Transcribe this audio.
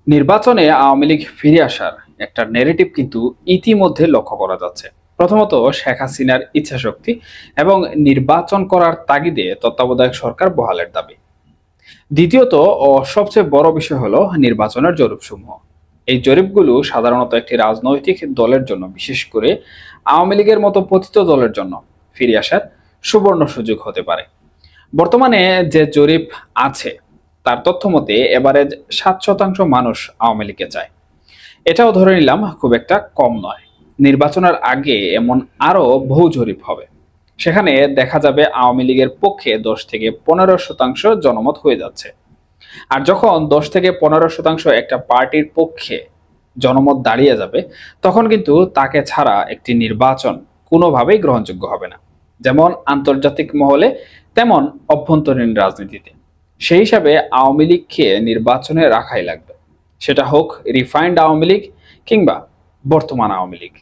নির্বাচনে আওয়ামী লীগ ফিরে আসার একটা ন্যারেটিভ কিন্তু ইতিমধ্যে লক্ষ্য করা যাচ্ছে। প্রথমত শেখ হাসিনার ইচ্ছাশক্তি এবং নির্বাচন করার তাগিদে তত্ত্বাবধায়ক সরকার বহালের দাবি। দ্বিতীয়ত ও সবচেয়ে বড় বিষয় হলো নির্বাচনের জরিপসমূহ। এই জরিপগুলো সাধারণত একটি রাজনৈতিক দলের জন্য, বিশেষ করে আওয়ামী লীগের মতো পতিত দলের জন্য ফিরে আসার সুবর্ণ সুযোগ হতে পারে। বর্তমানে যে জরিপ আছে তার তথ্য মতে এভারেজ 7% মানুষ আওয়ামী লীগকে চায়। এটাও ধরে নিলাম খুব একটা কম নয়। নির্বাচনের আগে এমন আরো বহু জরিপ হবে, সেখানে দেখা যাবে আওয়ামী লীগের পক্ষে 10 থেকে 15% জনমত হয়ে যাচ্ছে। আর যখন 10 থেকে 15% একটা পার্টির পক্ষে জনমত দাঁড়িয়ে যাবে, তখন কিন্তু তাকে ছাড়া একটি নির্বাচন কোনোভাবেই গ্রহণযোগ্য হবে না, যেমন আন্তর্জাতিক মহলে তেমন অভ্যন্তরীণ রাজনীতিতে। সেই হিসাবে আওয়ামী লীগকে নির্বাচনে রাখাই লাগবে, সেটা হোক রিফাইন্ড আওয়ামী লীগ কিংবা বর্তমান আওয়ামী লীগ।